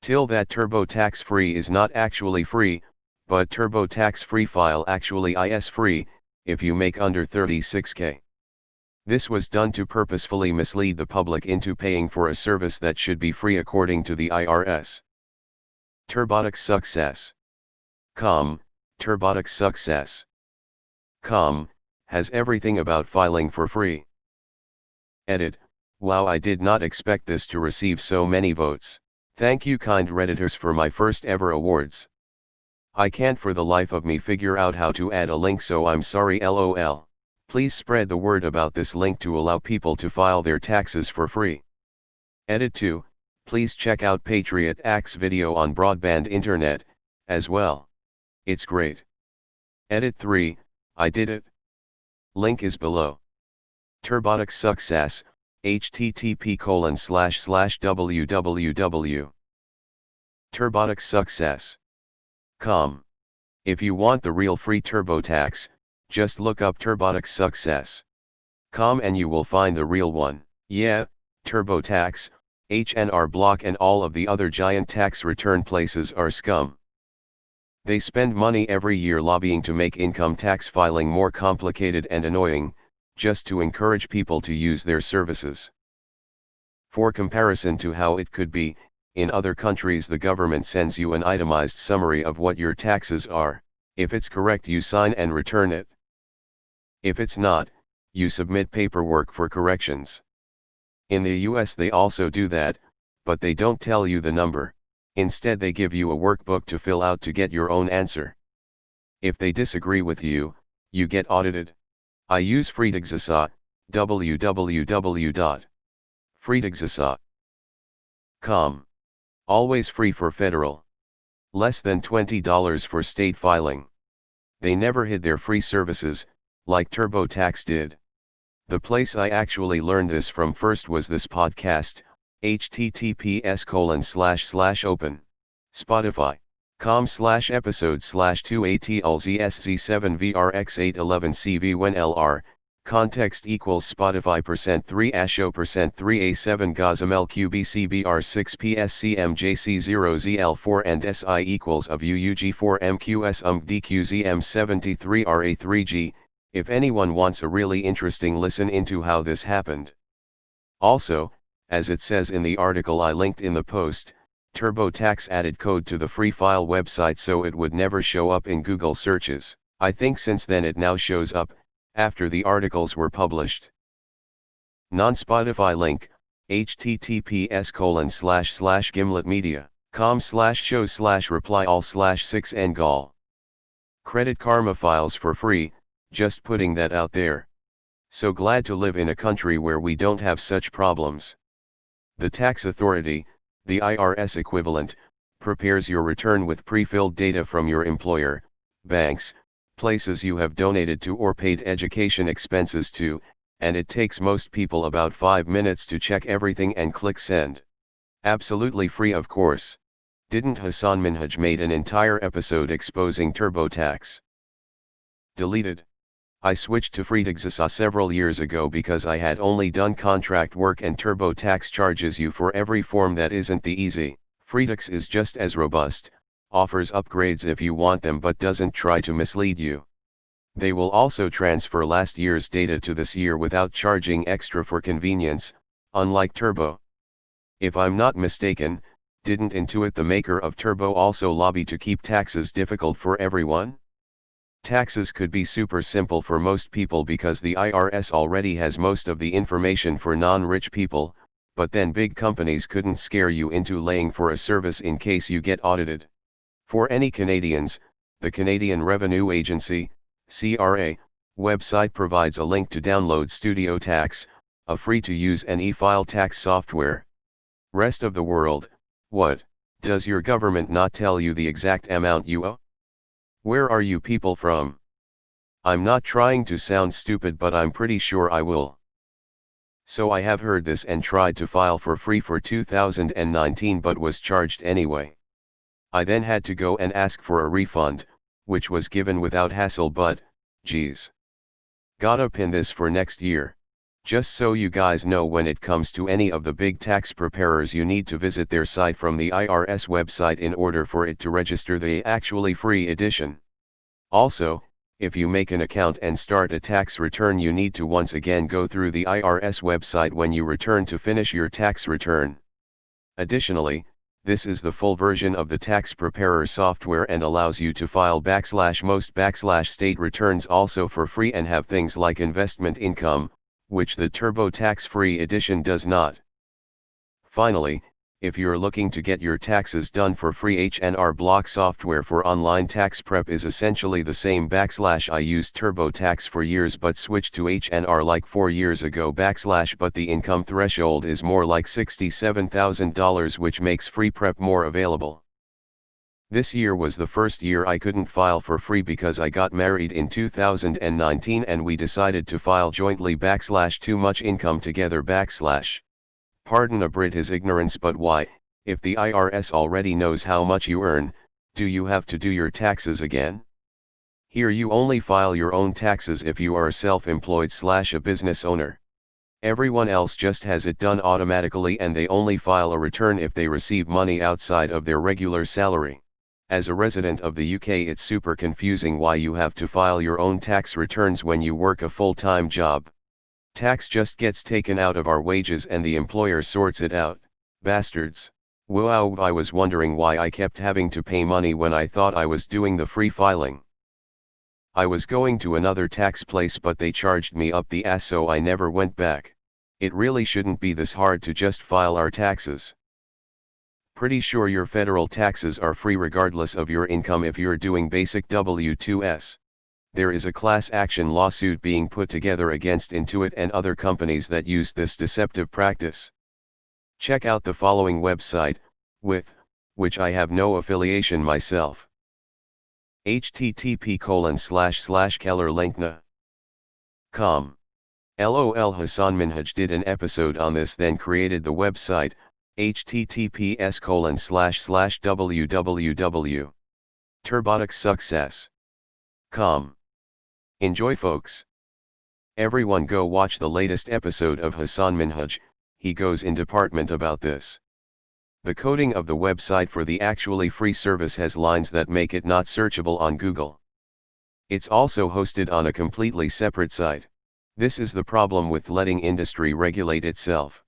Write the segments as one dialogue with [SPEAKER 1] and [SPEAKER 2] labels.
[SPEAKER 1] TIL that TurboTax Free is not actually free, but TurboTax Free File actually is free, if you make under 36K. This was done to purposefully mislead the public into paying for a service that should be free according to the IRS. TurboTax Success. TurboTax Success. Has everything about filing for free. Edit. Wow, I did not expect this to receive so many votes. Thank you kind Redditors for my first ever awards. I can't for the life of me figure out how to add a link, so I'm sorry lol. Please spread the word about this link to allow people to file their taxes for free. Edit 2. Please check out Patriot Act's video on broadband internet, as well. It's great. Edit 3. I did it. Link is below. TurboTax Success, http://www. TurboTax Success.com. If you want the real free TurboTax, just look up TurboTax Success.com and you will find the real one. Yeah, TurboTax, H&R Block and all of the other giant tax return places are scum. They spend money every year lobbying to make income tax filing more complicated and annoying, just to encourage people to use their services. For comparison to how it could be, in other countries the government sends you an itemized summary of what your taxes are. If it's correct you sign and return it. If it's not, you submit paperwork for corrections. In the US they also do that, but they don't tell you the number. Instead they give you a workbook to fill out to get your own answer. If they disagree with you, you get audited. I use FreeTaxSA, www.freetaxsa.com. Always free for federal. Less than $20 for state filing. They never hid their free services, like TurboTax did. The place I actually learned this from first was this podcast, https://open. Spotify.com/episode/2ATLZSZ7VRX811CV when LR, context equals Spotify %3 Gazamel QBCBR6PSCMJC0ZL4 and SI equals of UUG4MQSDQZM73RA3G, if anyone wants a really interesting listen into how this happened. Also, as it says in the article I linked in the post, TurboTax added code to the Free File website so it would never show up in Google searches. I think since then it now shows up, after the articles were published. Non-Spotify link, https://gimletmedia.com/shows/reply all/6ngol. Credit Karma files for free, just putting that out there. So glad to live in a country where we don't have such problems. The tax authority, the IRS equivalent, prepares your return with pre-filled data from your employer, banks, places you have donated to or paid education expenses to, and it takes most people about 5 minutes to check everything and click send. Absolutely free, of course. Didn't Hassan Minhaj made an entire episode exposing TurboTax? Deleted. I switched to FreeTaxSA several years ago because I had only done contract work and TurboTax charges you for every form that isn't the easy. FreeTax is just as robust, offers upgrades if you want them but doesn't try to mislead you. They will also transfer last year's data to this year without charging extra for convenience, unlike Turbo. If I'm not mistaken, didn't Intuit, the maker of Turbo, also lobby to keep taxes difficult for everyone? Taxes could be super simple for most people because the IRS already has most of the information for non-rich people, but then big companies couldn't scare you into laying for a service in case you get audited. For any Canadians, the Canadian Revenue Agency, CRA, website provides a link to download StudioTax, a free-to-use and e-file tax software. Rest of the world, what, does your government not tell you the exact amount you owe? Where are you people from? I'm not trying to sound stupid, but I'm pretty sure I will. So I have heard this and tried to file for free for 2019 but was charged anyway. I then had to go and ask for a refund, which was given without hassle, but, geez. Gotta pin this for next year. Just so you guys know, when it comes to any of the big tax preparers, you need to visit their site from the IRS website in order for it to register the actually free edition. Also, if you make an account and start a tax return, you need to once again go through the IRS website when you return to finish your tax return. Additionally, this is the full version of the tax preparer software and allows you to file /most state returns also for free and have things like investment income, which the TurboTax Free edition does not. Finally, if you're looking to get your taxes done for free, H&R Block software for online tax prep is essentially the same. I used TurboTax for years but switched to H&R like 4 years ago but the income threshold is more like $67,000, which makes free prep more available. This year was the first year I couldn't file for free because I got married in 2019 and we decided to file jointly /too much income together /. Pardon a Brit his ignorance, but why, if the IRS already knows how much you earn, do you have to do your taxes again? Here you only file your own taxes if you are a self-employed / a business owner. Everyone else just has it done automatically and they only file a return if they receive money outside of their regular salary. As a resident of the UK, it's super confusing why you have to file your own tax returns when you work a full-time job. Tax just gets taken out of our wages and the employer sorts it out. Bastards. Wow, I was wondering why I kept having to pay money when I thought I was doing the free filing. I was going to another tax place but they charged me up the ass, so I never went back. It really shouldn't be this hard to just file our taxes. Pretty sure your federal taxes are free regardless of your income if you're doing basic W-2s. There is a class action lawsuit being put together against Intuit and other companies that use this deceptive practice. Check out the following website, with which I have no affiliation myself. http://kellerlinkna.com. LOL. Hassan Minhaj did an episode on this, then created the website, https://www. TurboTax Success.com. Enjoy, folks. Everyone go watch the latest episode of Hassan Minhaj, he goes in department about this. The coding of the website for the actually free service has lines that make it not searchable on Google. It's also hosted on a completely separate site. This is the problem with letting industry regulate itself.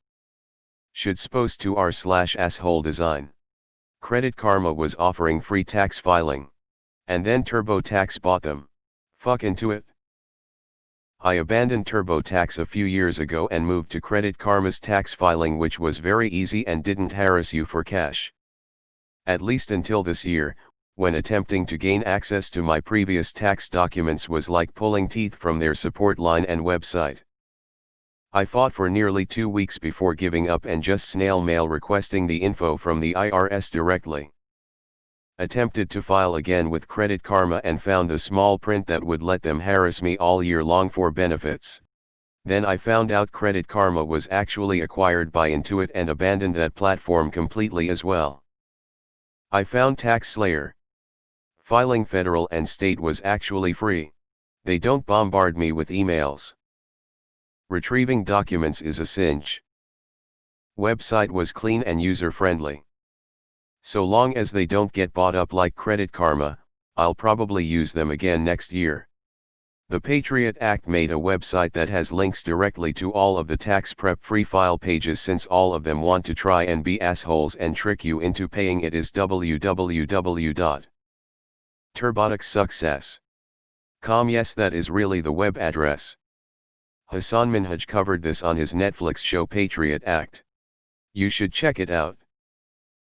[SPEAKER 1] Should supposed to r/asshole design. Credit Karma was offering free tax filing. And then TurboTax bought them. Fuck into it. I abandoned TurboTax a few years ago and moved to Credit Karma's tax filing, which was very easy and didn't harass you for cash. At least until this year, when attempting to gain access to my previous tax documents was like pulling teeth from their support line and website. I fought for nearly 2 weeks before giving up and just snail mail requesting the info from the IRS directly. Attempted to file again with Credit Karma and found the small print that would let them harass me all year long for benefits. Then I found out Credit Karma was actually acquired by Intuit and abandoned that platform completely as well. I found TaxSlayer. Filing federal and state was actually free. They don't bombard me with emails. Retrieving documents is a cinch. Website was clean and user-friendly. So long as they don't get bought up like Credit Karma, I'll probably use them again next year. The Patriot Act made a website that has links directly to all of the tax prep free file pages, since all of them want to try and be assholes and trick you into paying. It is www.TurboTaxSuccess.com. Yes, that is really the web address. Hassan Minhaj covered this on his Netflix show Patriot Act. You should check it out.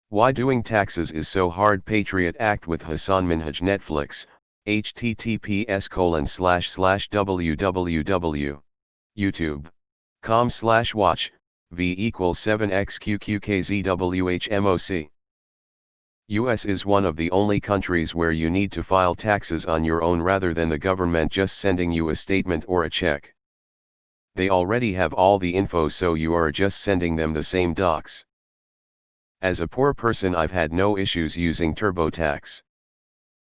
[SPEAKER 1] Why doing taxes is so hard. Patriot Act with Hassan Minhaj, Netflix, https://www.youtube.com/watch, v=7xqqkzwhmoc. US is one of the only countries where you need to file taxes on your own rather than the government just sending you a statement or a check. They already have all the info, so you are just sending them the same docs. As a poor person, I've had no issues using TurboTax.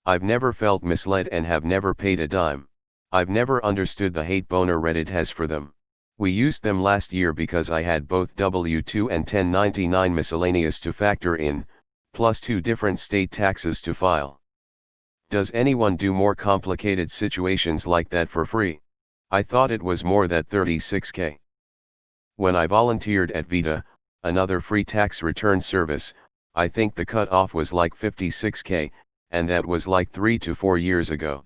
[SPEAKER 1] I've never felt misled and have never paid a dime. I've never understood the hate boner Reddit has for them. We used them last year because I had both W-2 and 1099 miscellaneous to factor in, plus 2 different state taxes to file. Does anyone do more complicated situations like that for free? I thought it was more than $36K. When I volunteered at Vita, another free tax return service, I think the cutoff was like $56K, and that was like 3 to 4 years ago.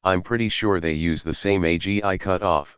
[SPEAKER 1] I'm pretty sure they use the same AGI cutoff.